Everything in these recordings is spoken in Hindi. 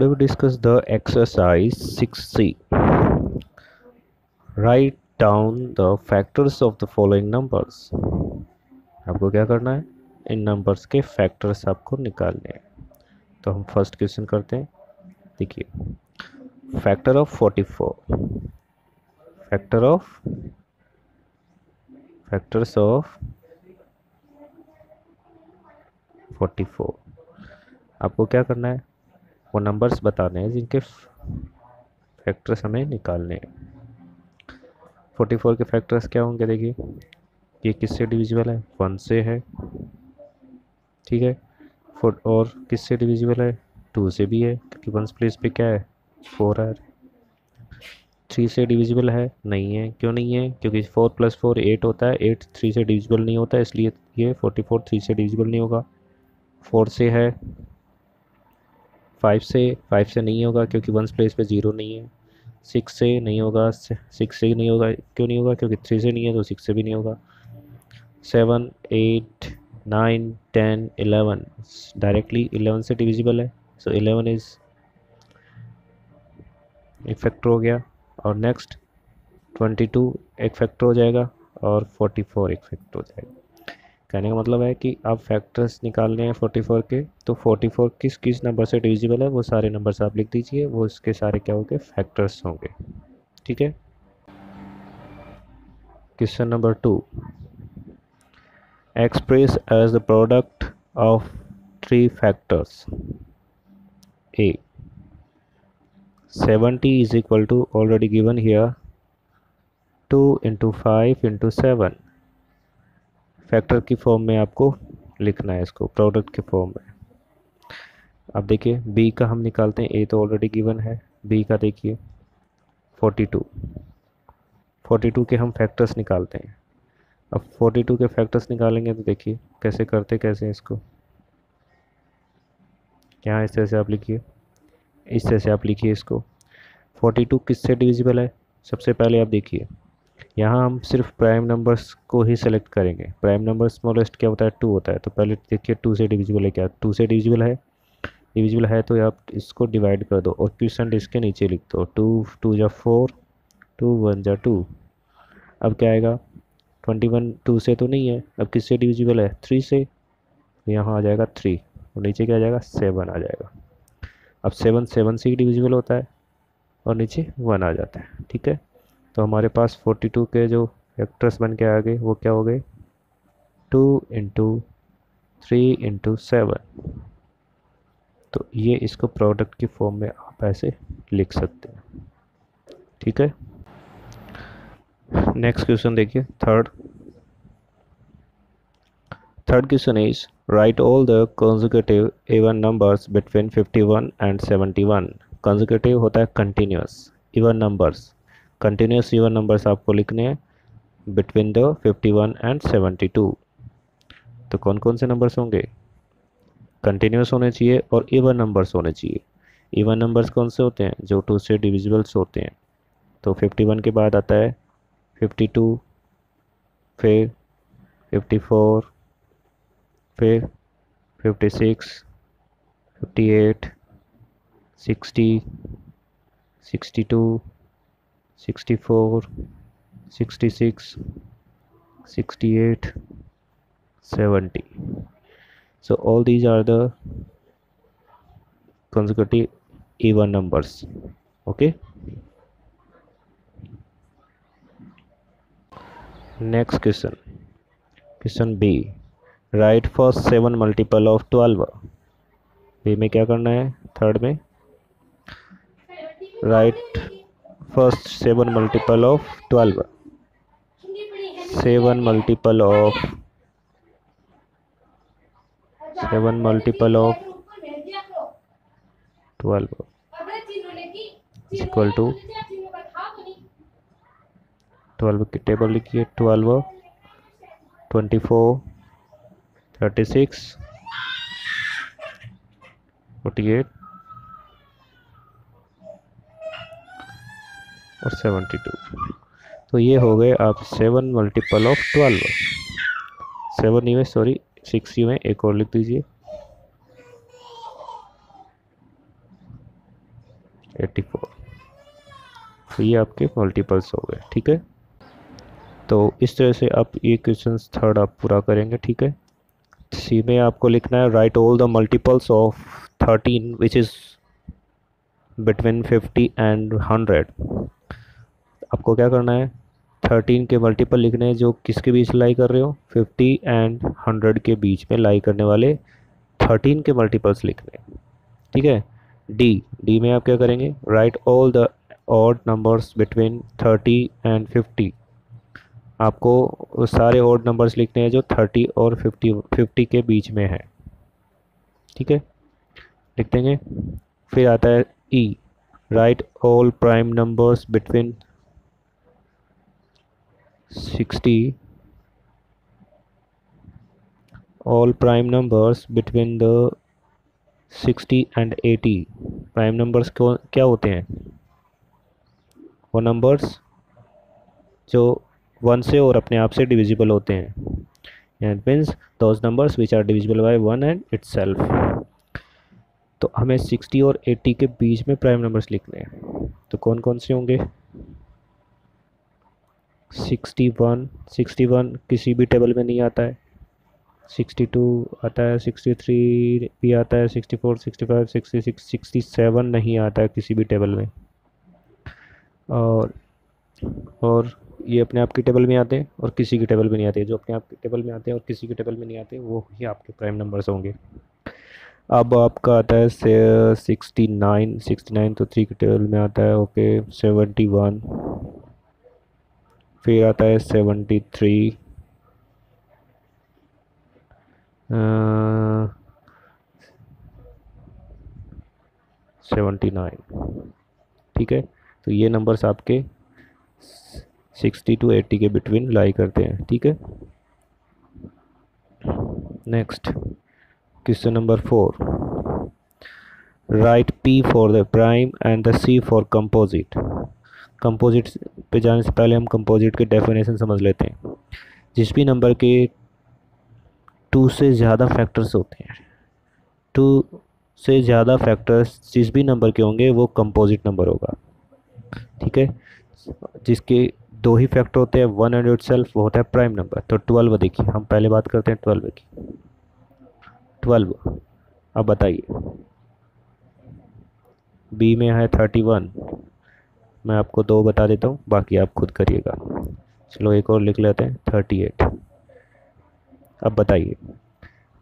Today we discuss the exercise 6C. Write down the factors of the following numbers. आपको क्या करना है, इन नंबर्स के फैक्टर्स आपको निकालने हैं। तो हम फर्स्ट क्वेश्चन करते हैं। देखिए, फैक्टर ऑफ 44, फैक्टर्स ऑफ 44। आपको क्या करना है, वो नंबर्स बताने हैं जिनके फैक्टर्स हमें निकालने हैं। 44 के फैक्टर्स क्या होंगे, देखिए ये किससे डिविजिबल है, 1 से है, ठीक है। और किससे डिविजिबल है, 2 से भी है, क्योंकि 1 प्लेस पे क्या है, 4 है। 3 से डिविजिबल है, नहीं है। क्यों नहीं है, क्योंकि 4 + 4 8 होता है, 8 3 से डिविजिबल नहीं होता है, इसलिए ये 44 3 से डिविजिबल नहीं होगा। 4 से है, 5 से नहीं होगा, क्योंकि 1 प्लेस पे 0 नहीं है। 6 से नहीं होगा, 6 से नहीं होगा, क्यों नहीं होगा, क्योंकि 3 से नहीं है, तो 6 से भी नहीं होगा। 7 8 9 10 11 डायरेक्टली 11 से डिविजिबल है, सो 11 इज एक फैक्टर हो गया। और नेक्स्ट 22 एक फैक्टर हो जाएगा, और 44 एक फैक्टर हो जाएगा। कहने का मतलब है कि आप फैक्टर्स निकालने हैं 44 के, तो 44 किस किस नंबर से डिविजिबल है वो सारे नंबर्स आप लिख दीजिए, वो इसके सारे क्या होंगे, फैक्टर्स होंगे, ठीक है। Question number 2, express as the product of 3 factors. A 70 is equal to, already given here, 2 × 5 × 7। Factor की फॉर्म में आपको लिखना है इसको, प्रोडक्ट के फॉर्म में। अब देखिए बी का हम निकालते हैं, ए तो ऑलरेडी गिवन है। बी का देखिए 42 के हम फैक्टर्स निकालते हैं। अब 42 के फैक्टर्स निकालेंगे तो देखिए कैसे करते, कैसे इसको, यहाँ इस तरह से आप लिखिए, इस तरह से आप लिखिए इसको। 42 किससे डिविजिबल है, सबसे पहले आप देखिए, यहाँ हम सिर्फ प्राइम नंबर्स को ही सेलेक्ट करेंगे। प्राइम नंबर स्मॉलेस्ट क्या होता है, 2 होता है, तो पहले देखिए 2 से डिविजिबल है क्या, 2 से डिविजिबल है तो आप इसको डिवाइड कर दो और परसेंट इसके नीचे लिख दो। 2 2 जा 4, 2 1 जा 2। अब क्या आएगा, 21 2 से तो नहीं है, अब किससे डिविजिबल है, 3 से, तो यहाँ आ जाएगा 3, और नीचे क्या आ जाएगा, 7 आ जाएगा। अब 7 7 से ही डिविजिबल होता है, और नीचे 1 आ जाता है, ठीक है। तो हमारे पास 42 के जो फैक्टर्स बन के आ गए वो क्या हो गए, 2 × 3 × 7। तो ये इसको प्रोडक्ट की फॉर्म में आप ऐसे लिख सकते हैं, ठीक है। नेक्स्ट क्वेश्चन देखिए, third question is right all the consecutive even numbers between 51 and 71। Consecutive होता है continuous, even numbers, continuous even numbers आपको लिखने हैं बिटवीन द 51 एंड 72। तो कौन कौन से नंबर्स होंगे, कंटिन्यूस होने चाहिए और इवन नंबर्स होने चाहिए। इवन नंबर्स कौन से होते हैं, जो 2 से डिविजिबल्स होते हैं। तो 51 के बाद आता है 52, फिर 54, फिर 56, 58, 60, 62, 64, 66, 68, 70. So all these are the consecutive even numbers, okay. Next question B, write first 7 multiple of 12। B में क्या करना है, थर्ड में write first 7 multiple of 12, 7 multiple of 12 is equal to 12 की टेबल लिखिए, 12 24 36 48 और 72। तो ये हो गए आप 7 मल्टीपल ऑफ 12। 7 ही में, सॉरी 6 ही में, एक और लिख दीजिए, 84। तो ये आपके मल्टीपल्स हो गए, ठीक है। तो इस तरह से आप ये क्वेश्चन थर्ड आप पूरा करेंगे, ठीक है। सी में आपको लिखना है right all the multiples of 13 which is between 50 and 100। आपको क्या करना है, 13 के मल्टीपल लिखने हैं जो किसके बीच लाई कर रहे हो, 50 एंड 100 के बीच में लाई करने वाले 13 के मल्टीपल्स लिखने हैं, ठीक है। डी में आप क्या करेंगे, right all the odd numbers between 30 and 50। आपको सारे ऑड नंबर्स लिखने हैं जो 30 और 50 के बीच में है, ठीक है, लिख देंगे। फिर आता है E, write all prime numbers between 60, all prime numbers between the 60 and 80। Prime numbers को क्या होते हैं, वो नंबर्स जो 1 से और अपने आप से डिविजिबल होते हैं, and means those numbers which are divisible by 1 and itself. तो हमें 60 और 80 के बीच में प्राइम नंबर्स लिखने हैं, तो कौन कौन से होंगे, 61 किसी भी टेबल में नहीं आता है, 62 आता है, 63 भी आता है, 64, 65, 66, 67 नहीं आता है किसी भी टेबल में। और ये अपने आप की टेबल में आते हैं और किसी की टेबल में नहीं आते। जो अपने आप की टेबल में आते हैं और किसी की टेबल में नहीं आते वो ही आपके प्राइम नंबर्स होंगे। अब आपका आता है 69 तो 3 की टेबल में आता है, ओके। 71, फिर आता है 73, 79, ठीक है। तो ये नंबर्स आपके 60 to 80 के बिटवीन लाई करते हैं, ठीक है। Next question number 4, right P for the prime and the C for composite. Composite पे जाने से पहले हम कंपोजिट के डेफिनेशन समझ लेते हैं। जिस भी नंबर के 2 से ज़्यादा फैक्टर्स होते हैं, 2 से ज़्यादा फैक्टर्स जिस भी नंबर के होंगे वो कंपोजिट नंबर होगा, ठीक है। जिसके 2 ही फैक्टर होते हैं 1 एंड इटसेल्फ, वो होता है प्राइम नंबर। तो 12 देखिए, हम पहले बात करते हैं 12 की। 12, अब बताइए, बी में है 31, मैं आपको 2 बता देता हूँ, बाकी आप खुद करिएगा। चलो एक और लिख लेते हैं 38। अब बताइए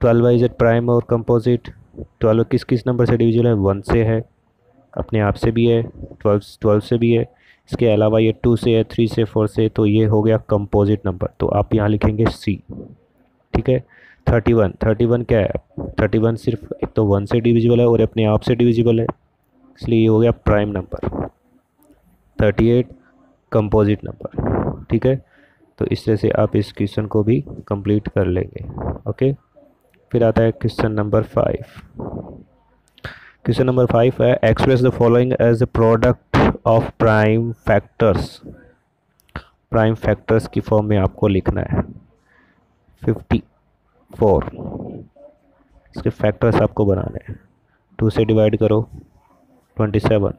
12 इज ए प्राइम और कंपोजिट। 12 किस किस नंबर से डिविजिबल है, 1 से है, अपने आप से भी है, 12 से भी है, इसके अलावा ये 2 से है, 3 से, 4 से, तो ये हो गया कंपोजिट नंबर। तो आप यहाँ लिखेंगे सी, ठीक है। 31 क्या है, 31 सिर्फ एक तो 1 से डिविजिबल है और अपने आप से डिविजिबल है, इसलिए ये हो गया प्राइम नंबर। 38 कंपोजिट नंबर, ठीक है। तो इस तरह से आप इस क्वेश्चन को भी कंप्लीट कर लेंगे, ओके। फिर आता है क्वेश्चन नंबर 5। क्वेश्चन नंबर 5 है express the following as the product of prime factors. Prime factors की फॉर्म में आपको लिखना है 54, इसके फैक्टर्स आपको बनाने हैं। 2 से डिवाइड करो 27,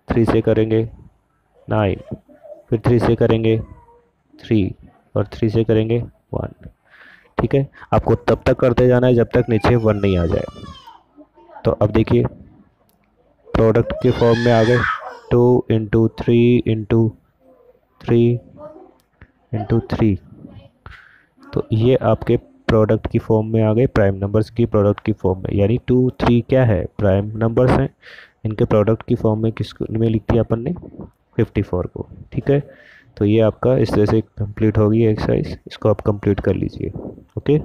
3 से करेंगे 9, फिर 3 से करेंगे 3 और 3 से करेंगे 1, ठीक है। आपको तब तक करते जाना है जब तक नीचे 1 नहीं आ जाए। तो अब देखिए प्रोडक्ट के फॉर्म में आ गए 2 इंटू 3 इंटू 3 इंटू 3, तो ये आपके प्रोडक्ट की फॉर्म में आ गए, प्राइम नंबर्स की प्रोडक्ट की फॉर्म में। यानी 2, 3 क्या है, प्राइम नंबर्स हैं, इनके प्रोडक्ट की फॉर्म में किसको में लिख दिया अपन ने, 54 को, ठीक है। तो ये आपका इस तरह से कंप्लीट होगी एक्सरसाइज, इसको आप कंप्लीट कर लीजिए, ओके।